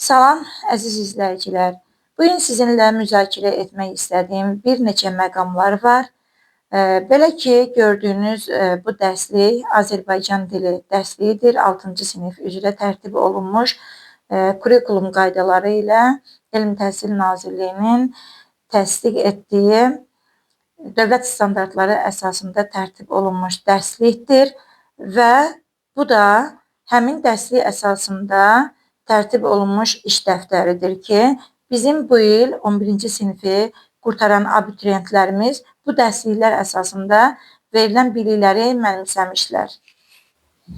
Salam, əziz izləyicilər. Bugün sizinlə müzakirə etmək istədiyim bir neçə məqamlar var. Belə ki, gördüyünüz bu dərslik Azərbaycan dili dərsliyidir. 6-cı sinif üzrə tərtib olunmuş kurikulum qaydaları ilə Elm Təhsil Nazirliyinin təsdiq etdiyi dövlət standartları əsasında tərtib olunmuş dərslikdir və bu da həmin dərslik əsasında tərtib olunmuş iş dəftəridir ki, bizim bu il 11-ci sinifi qurtaran abituriyentlərimiz bu dərsliklər əsasında verilən bilikləri mənimsəmişlər.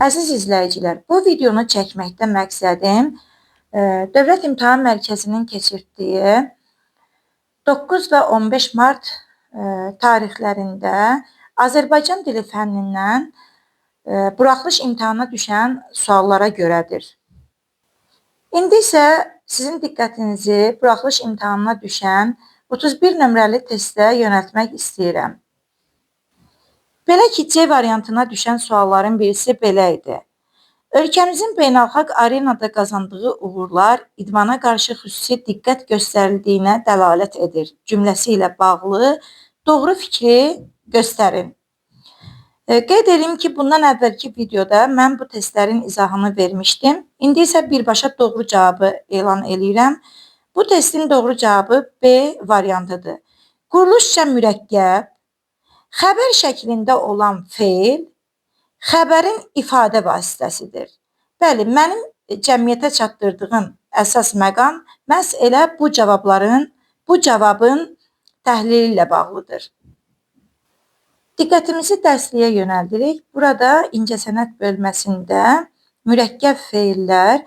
Əziz izləyicilər, bu videonu çəkməkdə məqsədim Dövlət İmtahan Mərkəzinin keçirtdiyi 9 və 15 mart tarixlərində Azərbaycan dili fənnindən buraxılış imtahana düşən suallara görədir. İndi isə sizin diqqətinizi buraxılış imtahanına düşən 31 nömrəli testə yönəltmək istəyirəm. Belə ki, C variantına düşən sualların birisi belə idi. Ölkəmizin beynəlxalq arenada qazandığı uğurlar idmana qarşı xüsusi diqqət göstərildiyinə dəlalət edir. Cümləsi ilə bağlı doğru fikri göstərin. Qeyd edim ki, bundan əvvəlki videoda mən bu testlərin izahını vermişdim. İndi isə birbaşa doğru cavabı elan edirəm. Bu testin doğru cavabı B variantıdır. Quruluşca mürəkkəb, xəbər şəklində olan feil, xəbərin ifadə vasitəsidir. Bəli, mənim cəmiyyətə çatdırdığım əsas məqam məhz elə bu cavabın təhlili ilə bağlıdır. Diqqətimizi dərsliyə yönəldirik. Burada incəsənət bölməsində mürəkkəb feillər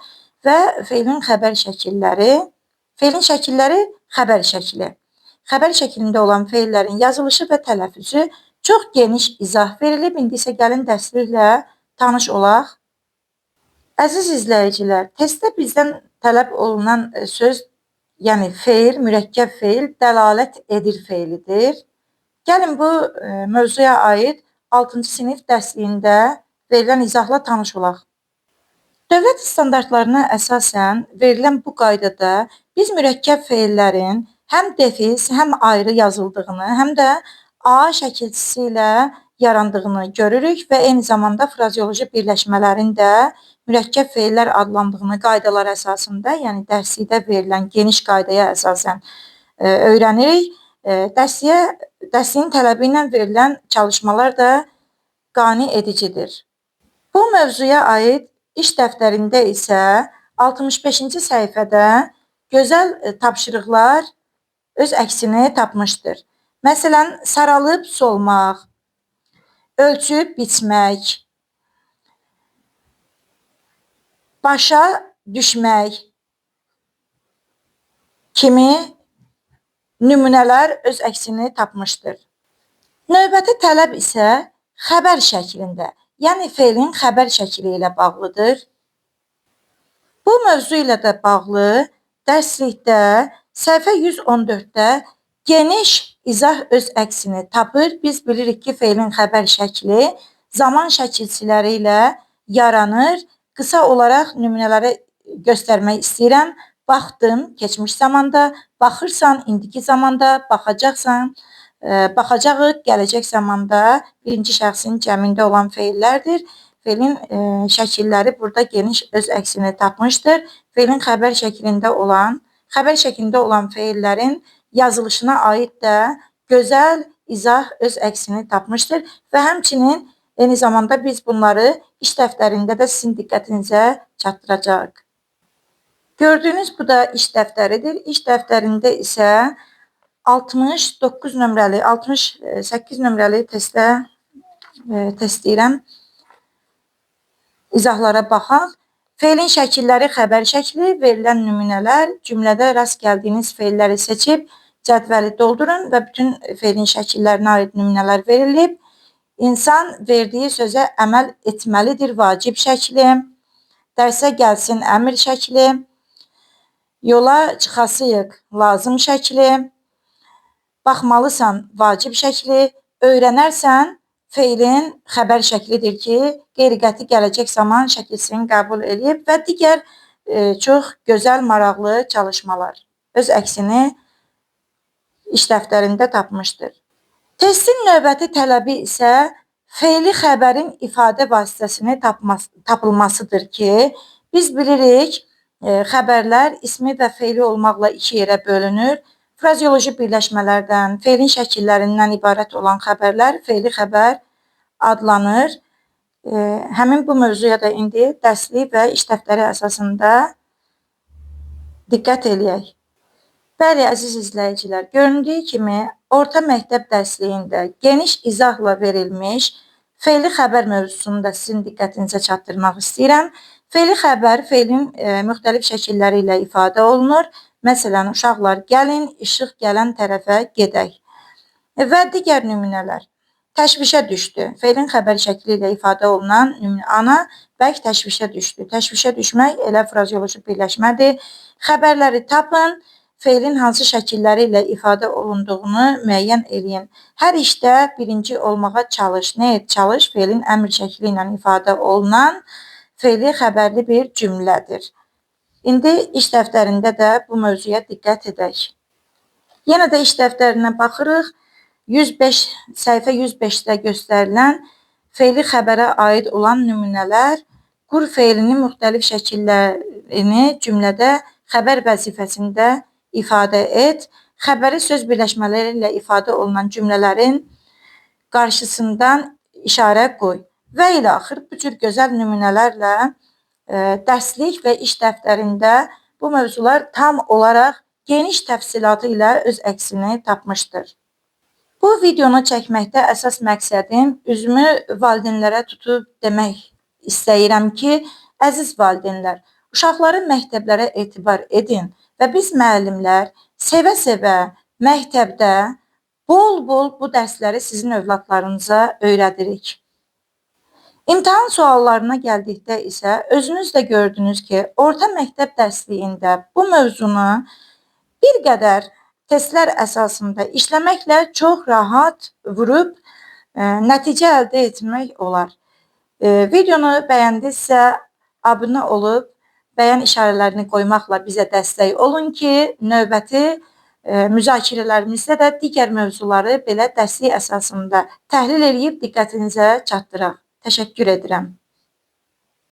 və feilin xəbər şəkilləri, feilin şəkilləri xəbər şəkli. Xəbər şəklində olan feillərin yazılışı və tələffüzü çox geniş izah verilib. İndi isə gəlin dərsliklə tanış olaq. Əziz izləyicilər, testdə bizdən tələb olunan söz, yəni feil, mürəkkəb feil, dəlalət edir feilidir. Gəlin bu mövzuya aid 6-cı sinif dərsliyində verilən izahla tanış olaq. Dövlət standartlarına əsasən verilən bu qaydada biz mürəkkəb feillərin həm defis, həm ayrı yazıldığını, həm də A şəkilçisi ilə yarandığını görürük və eyni zamanda frazeoloji birləşmələrin də mürəkkəb feillər adlandığını qaydalar əsasında, yəni dərslikdə verilən geniş qaydaya əsasən öyrənirik. Dərsliyin tələbi ilə verilən çalışmalar da qane edicidir. Bu mövzuya aid iş dəftərində isə 65-ci səhifədə gözəl tapşırıqlar öz əksini tapmışdır. Məsələn, saralıb solmaq, ölçüb biçmək, başa düşmək kimi nümunələr öz əksini tapmışdır. Növbəti tələb isə xəbər şəklində, yəni feilin xəbər şəkli ilə bağlıdır. Bu mövzu ilə də bağlı dərslikdə səhifə 114-də geniş izah öz əksini tapır. Biz bilirik ki, feilin xəbər şəkli zaman şəkilçiləri ilə yaranır. Qısa olaraq nümunələri göstərmək istəyirəm. Baxdım, keçmiş zamanda, baxırsan, indiki zamanda, baxacaqsan, baxacağıq, gələcək zamanda birinci şəxsin cəmində olan feillərdir. Feilin şəkilləri burada geniş öz əksini tapmışdır. Feilin xəbər şəklində olan feillərin yazılışına aid də gözəl izah öz əksini tapmışdır və həmçinin eyni zamanda biz bunları iş dəftərində də sizin diqqətinizə çatdıracağıq. Gördüyünüz bu da iş dəftəridir. İş dəftərində isə 68 nömrəli test deyirəm. İzahlara baxaq. Feilin şəkilləri xəbər şəkli, verilən nümunələr, cümlədə rast gəldiyiniz feilləri seçib cədvəli doldurun və bütün feilin şəkillərinə aid nümunələr verilib. İnsan verdiyi sözə əməl etməlidir vacib şəkli, dərsə gəlsin əmr şəkli, yola çıxasıyıq lazım şəkli, baxmalısan vacib şəkli, öyrənərsən feilin xəbər şəklidir ki, qeyri-qəti gələcək zaman şəkilsini qəbul edib və digər çox gözəl, maraqlı çalışmalar öz əksini iş dəftərində tapmışdır. Testin növbəti tələbi isə fe'li xəbərin ifadə vasitəsini tapılmasıdır ki, biz bilirik, xəbərlər ismi və fe'li olmaqla iki yerə bölünür. Frazeoloji birləşmələrdən, fe'lin şəkillərindən ibarət olan xəbərlər fe'li xəbər adlanır. Həmin bu mövzuya da indi dərslik və iş dəftəri əsasında diqqət eləyək. Bəli, əziz izləyicilər, göründüyü kimi orta məktəb dərsliyində geniş izahla verilmiş fe'li xəbər mövzusunu da sizin diqqətinizə çatdırmaq istəyirəm. Fe'li xəbər fe'lin müxtəlif şəkilləri ilə ifadə olunur. Məsələn, uşaqlar gəlin, işıq gələn tərəfə gedək və digər nümunələr. Təşvişə düşdü. Fe'lin xəbər şəkli ilə ifadə olunan ana bərk təşvişə düşdü. Təşvişə düşmək elə frazeoloji birləşmədir. Xəbərləri tapın, fe'lin hansı şəkilləri ilə ifadə olunduğunu müəyyən eləyin. Hər işdə birinci olmağa çalış. Nə et? Çalış fe'lin əmr şəkli ilə ifadə olunan fe'li xəbərli bir cümlədir. İndi iş dəftərində də bu mövzuya diqqət edək. Yenə də iş dəftərinə baxırıq. Səhifə 105-də göstərilən fe'li xəbərə aid olan nümunələr, qur fe'linin müxtəlif şəkillərini cümlədə xəbər vəzifəsində ifadə et. Xəbəri söz birləşmələri ilə ifadə olunan cümlələrin qarşısından işarə qoy. Və ilə axır bu cür gözəl nümunələrlə dərslik və iş dəftərində bu mövzular tam olaraq geniş təfsilatı ilə öz əksini tapmışdır. Bu videonu çəkməkdə əsas məqsədim üzümü valideynlərə tutub demək istəyirəm ki, əziz valideynlər, uşaqları məktəblərə etibar edin və biz müəllimlər sevə-sevə məktəbdə bol-bol bu dərsləri sizin övladlarınıza öyrədirik. İmtahan suallarına gəldikdə isə özünüz də gördünüz ki, orta məktəb dərsliyində bu mövzunu bir qədər testlər əsasında işləməklə çox rahat vurub nəticə əldə etmək olar. Videonu bəyəndinizsə abunə olub bəyən işarələrini qoymaqla bizə dəstək olun ki, növbəti müzakirələrimizdə də digər mövzuları belə dərslik əsasında təhlil edib diqqətinizə çatdıraq. Təşəkkür edirəm.